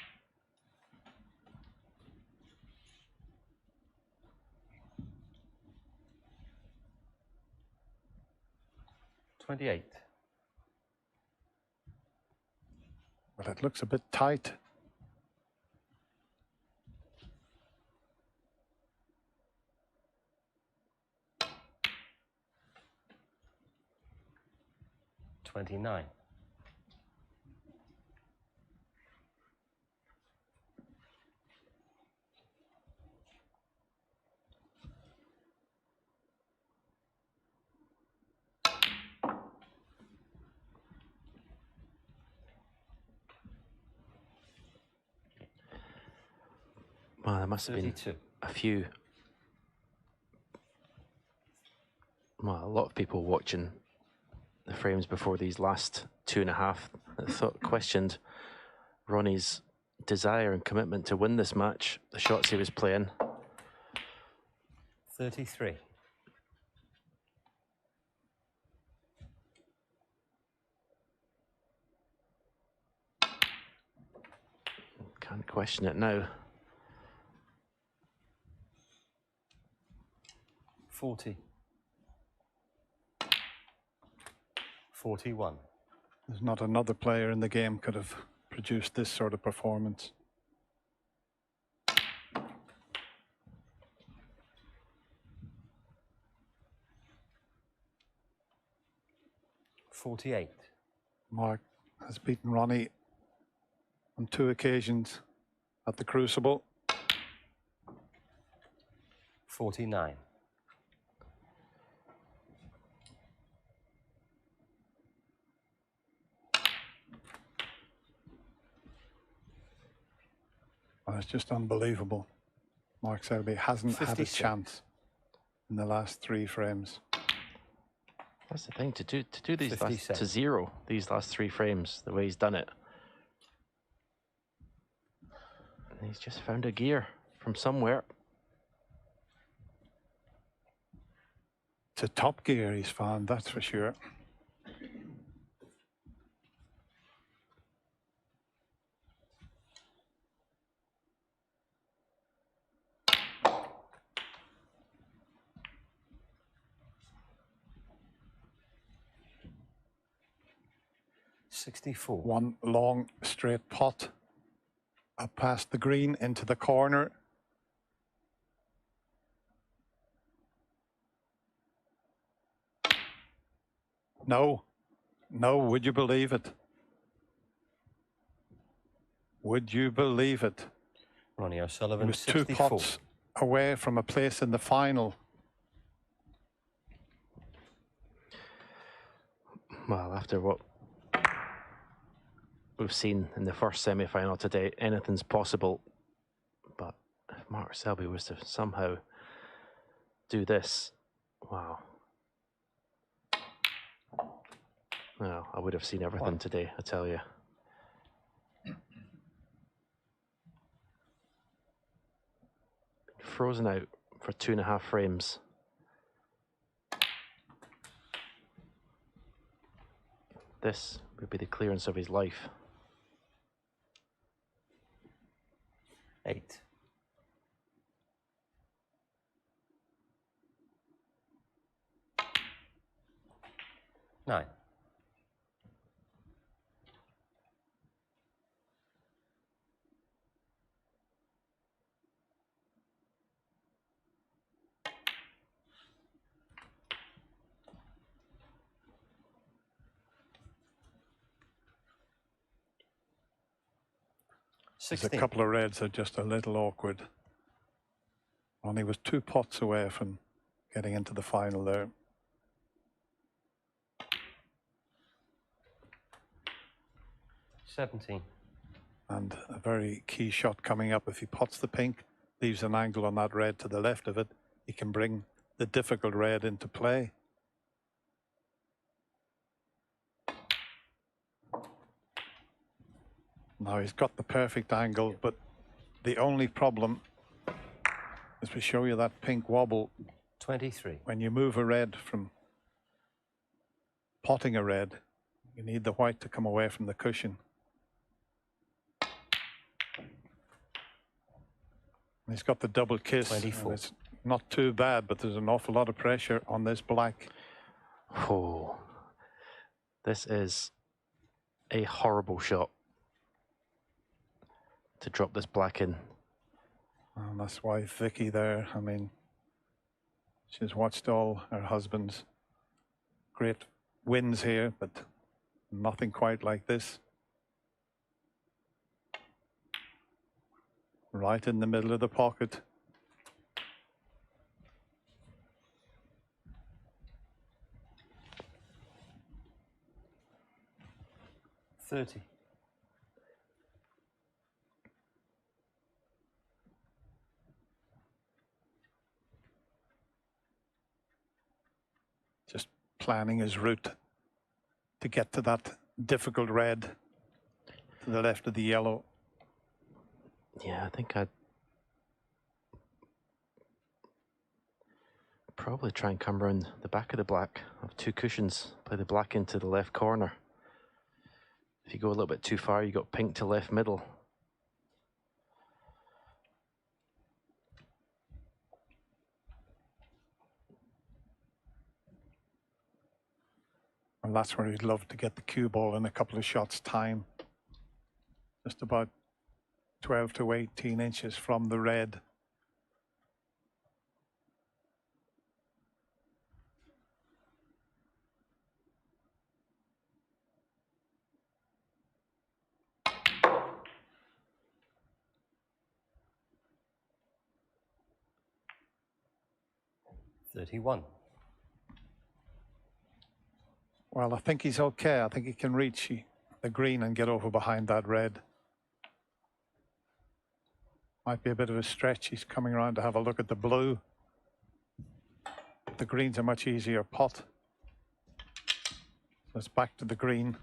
C: $28.
A: Well, it looks a bit tight.
C: $29.
B: Well, there must have been
C: 32.
B: a few, well, a lot of people watching the frames before these last 2.5 that questioned Ronnie's desire and commitment to win this match, the shots he was playing.
C: 33.
B: Can't question it now.
C: 40. 41.
A: There's not another player in the game could have produced this sort of performance.
C: 48.
A: Mark has beaten Ronnie on 2 occasions at the Crucible.
C: 49.
A: Well, it's just unbelievable. Mark Selby hasn't had a
C: 56.
A: chance in the last 3 frames.
B: That's the thing, to do these last,
C: 57.
B: to 0 these last 3 frames the way he's done it. And he's just found a gear from somewhere.
A: It's a top gear he's found, that's for sure.
C: $64.
A: One long straight pot up past the green into the corner. No, would you believe it? Would you believe it?
C: Ronnie
A: He
C: O'Sullivan,
A: was 2
C: 64.
A: pots away from a place in the final.
B: Well, after what we've seen in the first semi-final today, anything's possible. But if Mark Selby was to somehow do this, wow. Well, I would have seen everything today, I tell you. frozen out for 2.5 frames. This would be the clearance of his life.
C: 8. Nine.
A: There's a couple of reds are just a little awkward. Ronnie was 2 pots away from getting into the final there.
C: $17.
A: And a very key shot coming up. If he pots the pink, leaves an angle on that red to the left of it, he can bring the difficult red into play. Now he's got the perfect angle, but the only problem is we show you that pink wobble.
C: 23.
A: When you move a red from potting a red, you need the white to come away from the cushion. He's got the double kiss.
C: 24.
A: It's not too bad, but there's an awful lot of pressure on this black.
B: Oh, this is a horrible shot to drop this black in.
A: And that's why Vicky there, I mean, she's watched all her husband's great wins here, but nothing quite like this. Right in the middle of the pocket.
C: $30.
A: Just planning his route to get to that difficult red to the left of the yellow.
B: Yeah, I think I'd probably try and come around the back of the black. Have 2 cushions, play the black into the left corner. If you go a little bit too far, you got pink to left middle.
A: And that's where he'd love to get the cue ball in a couple of shots time. Just about 12 to 18 inches from the red.
C: $31.
A: Well, I think he's okay. I think he can reach the green and get over behind that red. Might be a bit of a stretch. He's coming around to have a look at the blue. The green's a much easier pot. So it's back to the green.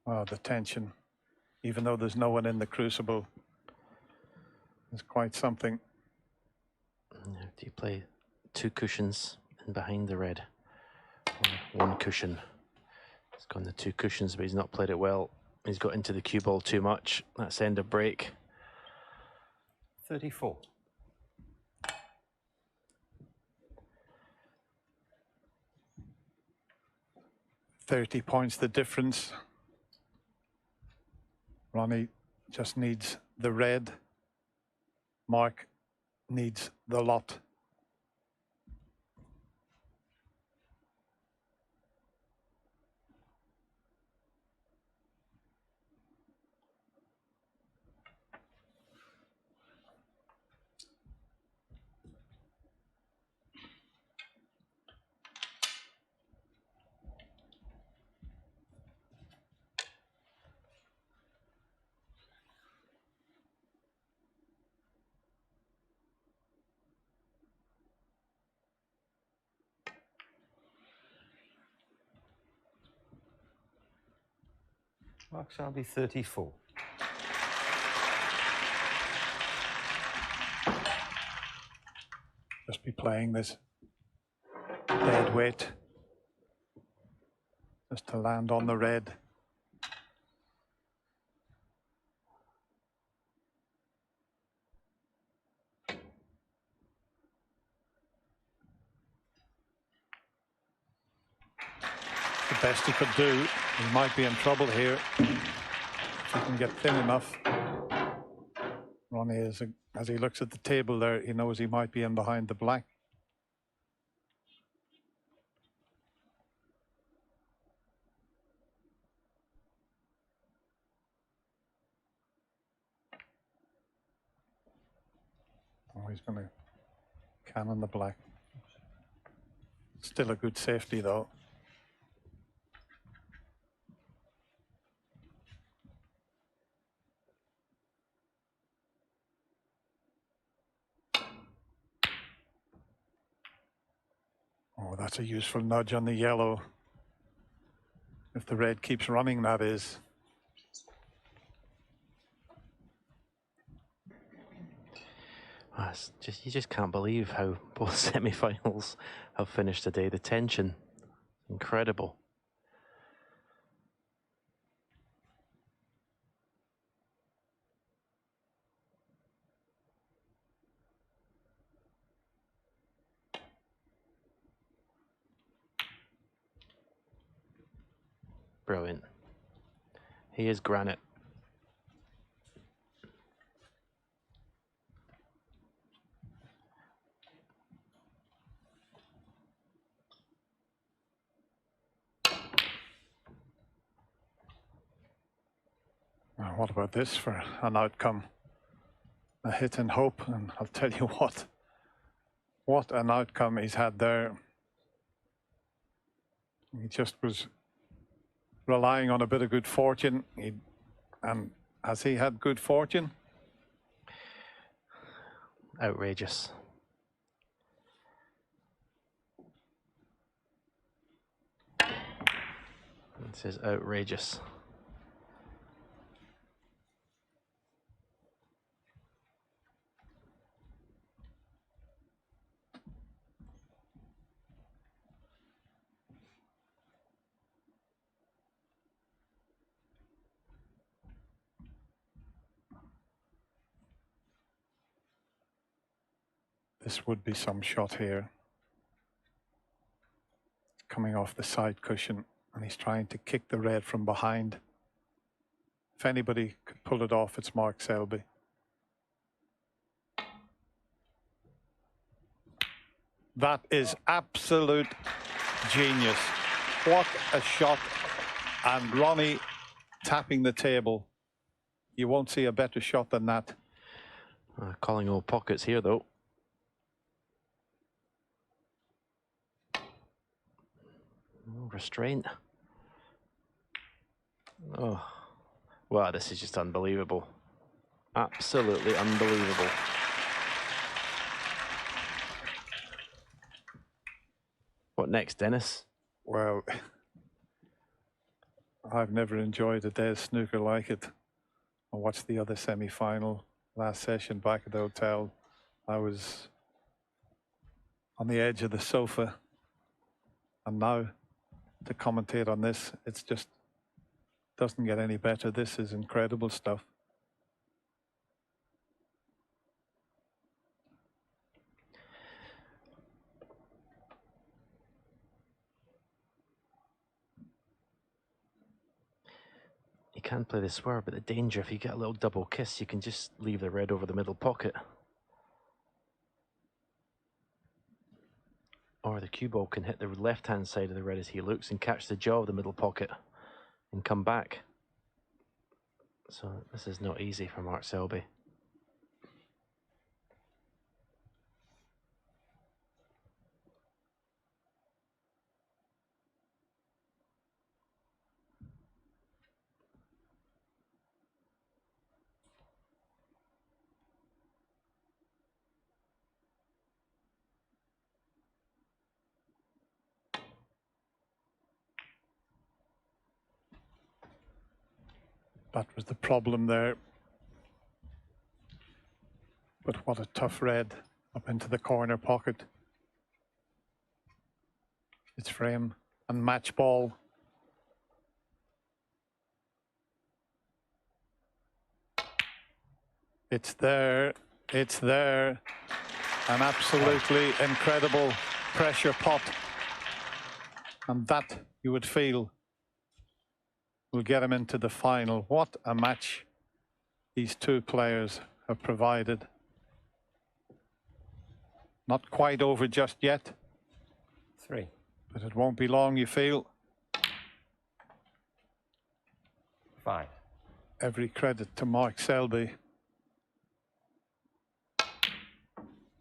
A: Oh, the tension. Even though there's no one in the crucible, it's quite something.
B: Do you play 2 cushions in behind the red? Or 1 cushion. He's gone the 2 cushions, but he's not played it well. He's got into the cue ball too much. That's end of break.
C: 34.
A: $30 points the difference. Ronnie just needs the red. Mark needs the lot.
C: Mark Selby, 34.
A: just be playing this dead weight just to land on the red. The best he could do. He might be in trouble here. If he can get thin enough. Ronnie, as he looks at the table there, he knows he might be in behind the black. Oh, he's going to cannon the black. Still a good safety though. Oh, that's a useful nudge on the yellow. If the red keeps running, that is.
B: You just can't believe how both semi-finals have finished today. The tension, incredible. Brilliant. He is granite.
A: Now, what about this for an outcome? A hit and hope, and I'll tell you what an outcome he's had there. He just was relying on a bit of good fortune. And has he had good fortune?
B: Outrageous. This is outrageous.
A: This would be some shot here. Coming off the side cushion, and he's trying to kick the red from behind. If anybody could pull it off, it's Mark Selby. That is absolute genius. What a shot. And Ronnie tapping the table. You won't see a better shot than that.
B: Calling all pockets here, though. Restraint. Oh, wow, this is just unbelievable. Absolutely unbelievable. What next, Dennis?
A: Well, I've never enjoyed a day's snooker like it. I watched the other semi-final last session back at the hotel. I was on the edge of the sofa, and now to commentate on this, it's just doesn't get any better. This is incredible stuff.
B: You can play the swerve, but the danger, if you get a little double kiss, you can just leave the red over the middle pocket. Or the cue ball can hit the left-hand side of the red as he looks and catch the jaw of the middle pocket and come back. So this is not easy for Mark Selby.
A: That was the problem there. But what a tough red Up into the corner pocket. It's frame and match ball. It's there. It's there. An absolutely incredible pressure pot. And that, you would feel, will get him into the final. What a match these two players have provided. Not quite over just yet.
C: 3.
A: But it won't be long, you feel.
C: 5.
A: Every credit to Mark Selby.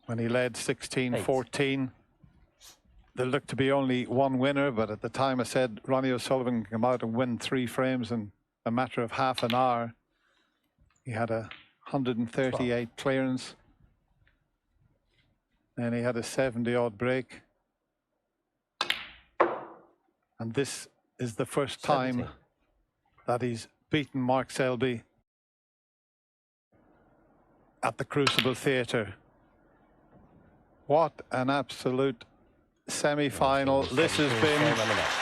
A: When he led 16-14, there looked to be only one winner, but at the time I said Ronnie O'Sullivan can come out and win 3 frames in a matter of half an hour. He had a 138 clearance. And he had a 70-odd break. And this is the first time that he's beaten Mark Selby at the Crucible Theatre. What an absolute semi-final this has been.